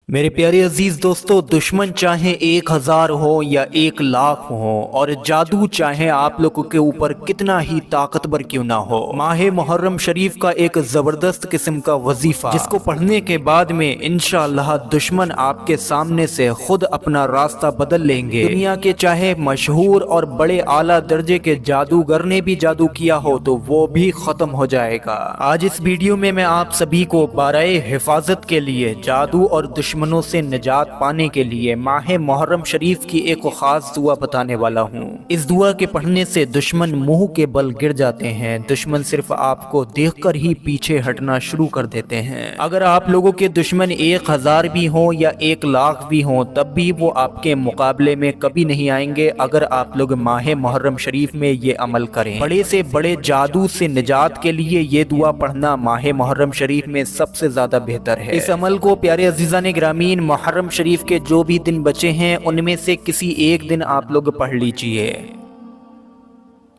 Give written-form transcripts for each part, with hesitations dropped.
मेरे प्यारे अजीज दोस्तों, दुश्मन चाहे 1000 हो या 1 लाख हो और जादू चाहे आप लोगों के ऊपर कितना ही ताकतवर क्यों ना हो, माह मुहर्रम शरीफ का एक जबरदस्त किस्म का वजीफा जिसको पढ़ने के बाद में इंशाअल्लाह दुश्मन आपके सामने से खुद अपना रास्ता बदल लेंगे। दुनिया के चाहे मशहूर और बड़े आला दर्जे के जादूगर ने भी जादू किया हो तो वो भी खत्म हो जाएगा। आज इस वीडियो में मैं आप सभी को बाराए हिफाजत के लिए, जादू और दुश्मनों से निजात पाने के लिए माह मुहर्रम शरीफ की एक खास दुआ बताने वाला हूँ। इस दुआ के पढ़ने से दुश्मन मुंह के बल गिर जाते हैं। दुश्मन सिर्फ आपको देखकर ही पीछे हटना शुरू कर देते हैं। अगर आप लोगों के दुश्मन 1000 भी हो या 1 लाख भी हो तब भी वो आपके मुकाबले में कभी नहीं आएंगे अगर आप लोग माह मुहर्रम शरीफ में ये अमल करें। बड़े से बड़े जादू से निजात के लिए ये दुआ पढ़ना माह मुहर्रम शरीफ में सबसे ज्यादा बेहतर है। इस अमल को प्यारे अजीजान ग्रामीन मुहर्रम शरीफ के जो भी दिन बचे हैं उनमें से किसी एक दिन आप लोग पढ़ लीजिए।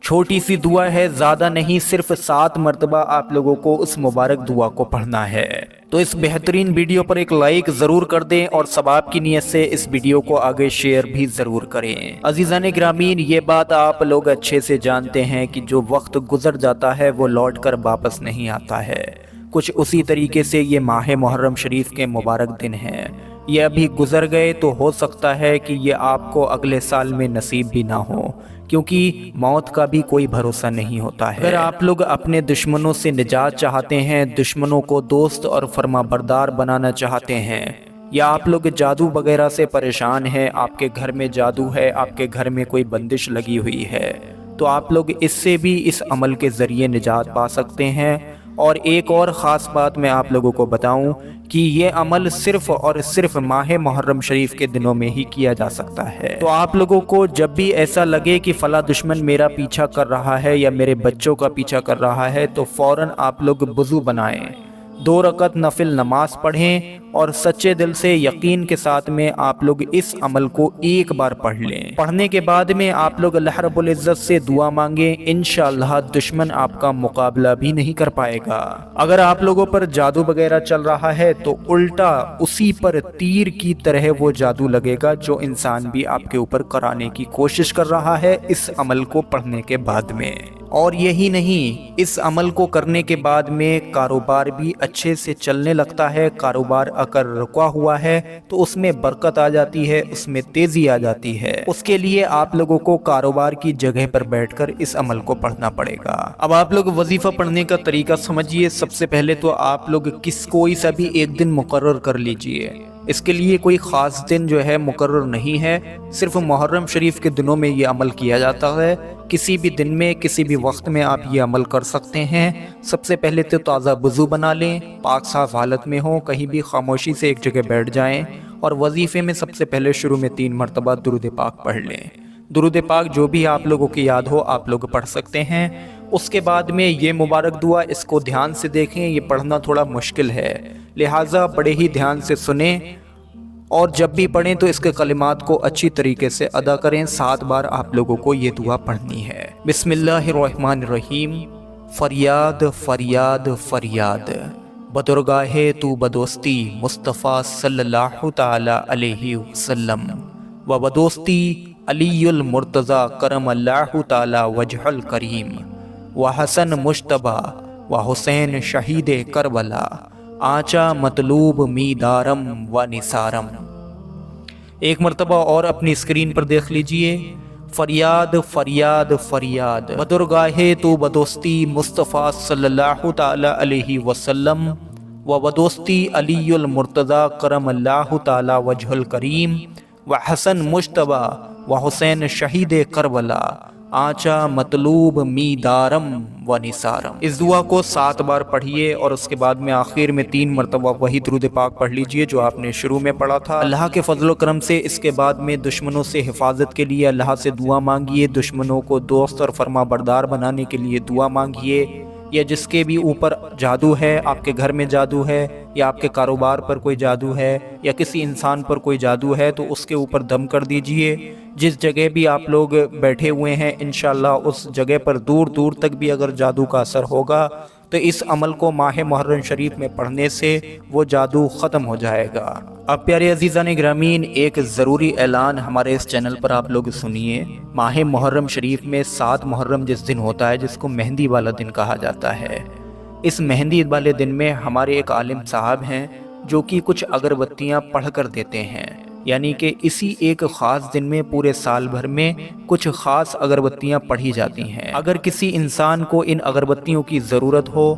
छोटी सी दुआ है, ज्यादा नहीं, सिर्फ 7 मरतबा आप लोगों को उस मुबारक दुआ को पढ़ना है। तो इस बेहतरीन वीडियो पर एक लाइक जरूर कर दें और सवाब की नीयत से इस वीडियो को आगे शेयर भी जरूर करें। अजीजान ग्रामीन, ये बात आप लोग अच्छे से जानते हैं कि जो वक्त गुजर जाता है वो लौट कर वापस नहीं आता है। कुछ उसी तरीके से ये माह मुहर्रम शरीफ के मुबारक दिन हैं। ये अभी गुजर गए तो हो सकता है कि ये आपको अगले साल में नसीब भी ना हो, क्योंकि मौत का भी कोई भरोसा नहीं होता है। अगर आप लोग अपने दुश्मनों से निजात चाहते हैं, दुश्मनों को दोस्त और फरमाबरदार बनाना चाहते हैं, या आप लोग जादू वगैरह से परेशान हैं, आपके घर में जादू है, आपके घर में कोई बंदिश लगी हुई है, तो आप लोग इससे भी इस अमल के ज़रिए निजात पा सकते हैं। और एक और ख़ास बात मैं आप लोगों को बताऊं कि ये अमल सिर्फ और सिर्फ माह मुहर्रम शरीफ के दिनों में ही किया जा सकता है। तो आप लोगों को जब भी ऐसा लगे कि फला दुश्मन मेरा पीछा कर रहा है या मेरे बच्चों का पीछा कर रहा है तो फ़ौरन आप लोग वज़ू बनाएं, 2 रकत नफिल नमाज पढ़ें और सच्चे दिल से यकीन के साथ में आप लोग इस अमल को एक बार पढ़ लें। पढ़ने के बाद में आप लोग अल्लाह रब्बुल इज़्ज़त से दुआ मांगे, इंशाअल्लाह दुश्मन आपका मुकाबला भी नहीं कर पाएगा। अगर आप लोगों पर जादू वगैरह चल रहा है तो उल्टा उसी पर तीर की तरह वो जादू लगेगा जो इंसान भी आपके ऊपर कराने की कोशिश कर रहा है इस अमल को पढ़ने के बाद में। और यही नहीं, इस अमल को करने के बाद में कारोबार भी अच्छे से चलने लगता है। कारोबार अगर रुका हुआ है तो उसमें बरकत आ जाती है, उसमें तेजी आ जाती है। उसके लिए आप लोगों को कारोबार की जगह पर बैठकर इस अमल को पढ़ना पड़ेगा। अब आप लोग वजीफा पढ़ने का तरीका समझिए। सबसे पहले तो आप लोग कोई सा भी एक दिन मुकर्रर कर लीजिए। इसके लिए कोई ख़ास दिन जो है मुकर्रर नहीं है, सिर्फ मुहर्रम शरीफ के दिनों में ये अमल किया जाता है। किसी भी दिन में किसी भी वक्त में आप ये अमल कर सकते हैं। सबसे पहले तो ताज़ा वज़ू बना लें, पाक साफ हालत में हो, कहीं भी खामोशी से एक जगह बैठ जाएं और वजीफ़े में सबसे पहले शुरू में 3 मरतबा दुरूद पाक पढ़ लें। दुरूद पाक जो भी आप लोगों की याद हो आप लोग पढ़ सकते हैं। उसके बाद में ये मुबारक दुआ, इसको ध्यान से देखें, ये पढ़ना थोड़ा मुश्किल है, लिहाजा बड़े ही ध्यान से सुने और जब भी पढ़ें तो इसके कलिमात को अच्छी तरीके से अदा करें। 7 बार आप लोगों को ये दुआ पढ़नी है। बिस्मिल्लाहिर्रहमानिर्रहीम। फरियाद फरियाद फरियाद, बदरगाहे तू बदोस्ती मुस्तफ़ा सल्लल्लाहु ताला अलैहि वसल्लम व बदोस्ती अलीयुल मुर्तज़ा करमल्लाहु ताला वजहुल करीम व हसन मुश्तबा व हुसैन शहीद करबला आचा मतलूब मीदारम व निसारम। एक मरतबा और अपनी स्क्रीन पर देख लीजिए। फरियाद फरियाद फरियाद, बदरगाहे तो बदोस्ती मुस्तफ़ा सल्लल्लाहु ताला अलैहि वसल्लम व बदोस्ती अलीयुल मुर्तज़ा करमल्लाहु ताला वजहुल करीम व हसन मुश्तबा व हुसैन शहीद करबला आचा मतलूब मीदारम व निसारम। इस दुआ को 7 बार पढ़िए और उसके बाद में आखिर में 3 मरतबा वही दुरूद पाक पढ़ लीजिए जो आपने शुरू में पढ़ा था। अल्लाह के फजल करम से इसके बाद में दुश्मनों से हिफाजत के लिए अल्लाह से दुआ मांगिए। दुश्मनों को दोस्त और फरमा बरदार बनाने के लिए दुआ मांगिए। या जिसके भी ऊपर जादू है, आपके घर में जादू है या आपके कारोबार पर कोई जादू है या किसी इंसान पर कोई जादू है तो उसके ऊपर दम कर दीजिए। जिस जगह भी आप लोग बैठे हुए हैं इंशाअल्लाह उस जगह पर दूर दूर तक भी अगर जादू का असर होगा تو اس عمل کو ماہ محرم شریف میں پڑھنے سے وہ جادو ختم ہو جائے گا۔ اب پیارے عزیزان گرامی، ایک ضروری اعلان ہمارے اس چینل پر آپ لوگ سنیے۔ ماہ محرم شریف میں 7 محرم جس دن ہوتا ہے، جس کو مہندی والا دن کہا جاتا ہے، اس مہندی والے دن میں ہمارے ایک عالم صاحب ہیں جو کہ کچھ اگربتیاں پڑھ کر دیتے ہیں، یعنی کہ اسی ایک خاص دن میں پورے سال بھر میں کچھ خاص اگربتیاں پڑھی جاتی ہیں۔ اگر کسی انسان کو ان اگربتیوں کی ضرورت ہو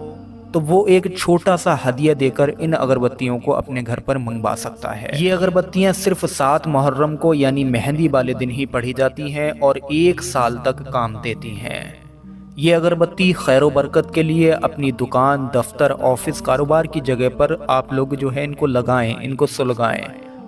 تو وہ ایک چھوٹا سا ہدیہ دے کر ان اگربتیوں کو اپنے گھر پر منگوا سکتا ہے۔ یہ اگربتیاں صرف 7 محرم کو یعنی مہندی والے دن ہی پڑھی جاتی ہیں اور 1 سال تک کام دیتی ہیں۔ یہ اگربتی خیر و برکت کے لیے اپنی دکان، دفتر، آفس، کاروبار کی جگہ پر آپ لوگ جو ہے ان کو لگائیں، ان کو سلگائیں،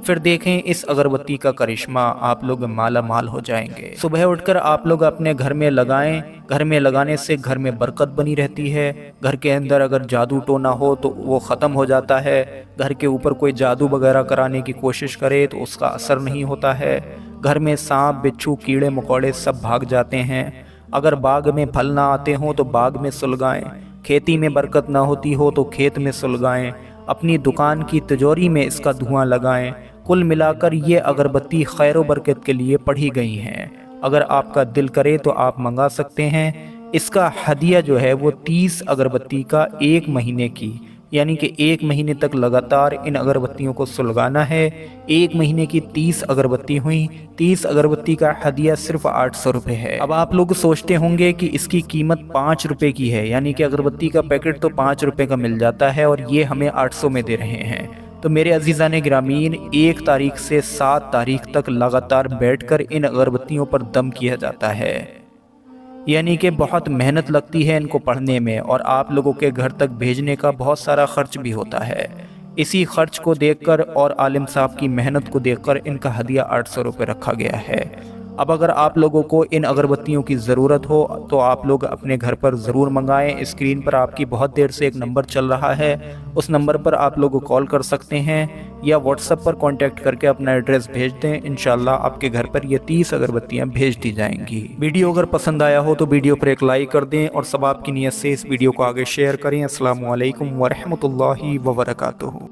پھر دیکھیں اس اگربتی کا کرشمہ، آپ لوگ مالا مال ہو جائیں گے۔ صبح اٹھ کر آپ لوگ اپنے گھر میں لگائیں، گھر میں لگانے سے گھر میں برکت بنی رہتی ہے، گھر کے اندر اگر جادو ٹونا ہو تو وہ ختم ہو جاتا ہے، گھر کے اوپر کوئی جادو وغیرہ کرانے کی کوشش کرے تو اس کا اثر نہیں ہوتا ہے، گھر میں سانپ، بچھو، کیڑے مکوڑے سب بھاگ جاتے ہیں، اگر باغ میں پھل نہ آتے ہوں تو باغ میں سلگائیں، کھیتی میں برکت نہ ہوتی ہو تو کھیت میں سلگائیں، اپنی دکان کی تجوری میں اس کا دھواں لگائیں۔ کل ملا کر یہ اگربتی خیر و برکت کے لیے پڑھی گئی ہیں۔ اگر آپ کا دل کرے تو آپ منگا سکتے ہیں۔ اس کا ہدیہ جو ہے وہ 30 اگربتی کا 1 مہینے کی، یعنی کہ 1 مہینے تک لگاتار ان اگربتیوں کو سلگانا ہے۔ 1 مہینے کی 30 اگربتی ہوئیں، 30 اگربتی کا ہدیہ صرف 800 روپے ہے۔ اب آپ لوگ سوچتے ہوں گے کہ اس کی قیمت 5 روپے کی ہے، یعنی کہ اگربتی کا پیکٹ تو 5 روپے کا مل جاتا ہے اور یہ ہمیں 800 میں دے رہے ہیں۔ تو میرے عزیزان گرامین، 1 تاریخ سے 7 تاریخ تک لگاتار بیٹھ کر ان اگربتیوں پر دم کیا جاتا ہے، یعنی کہ بہت محنت لگتی ہے ان کو پڑھنے میں اور آپ لوگوں کے گھر تک بھیجنے کا بہت سارا خرچ بھی ہوتا ہے۔ اسی خرچ کو دیکھ کر اور عالم صاحب کی محنت کو دیکھ کر ان کا ہدیہ 800 روپے رکھا گیا ہے۔ اب اگر آپ لوگوں کو ان اگربتیوں کی ضرورت ہو تو آپ لوگ اپنے گھر پر ضرور منگائیں۔ اسکرین پر آپ کی بہت دیر سے ایک نمبر چل رہا ہے، اس نمبر پر آپ لوگ کال کر سکتے ہیں یا واٹس ایپ پر کانٹیکٹ کر کے اپنا ایڈریس بھیج دیں، انشاءاللہ آپ کے گھر پر یہ 30 اگربتیاں بھیج دی جائیں گی۔ ویڈیو اگر پسند آیا ہو تو ویڈیو پر ایک لائک کر دیں اور ثواب کی نیت سے اس ویڈیو کو آگے شیئر کریں۔ السلام علیکم ورحمۃ اللہ وبرکاتہ۔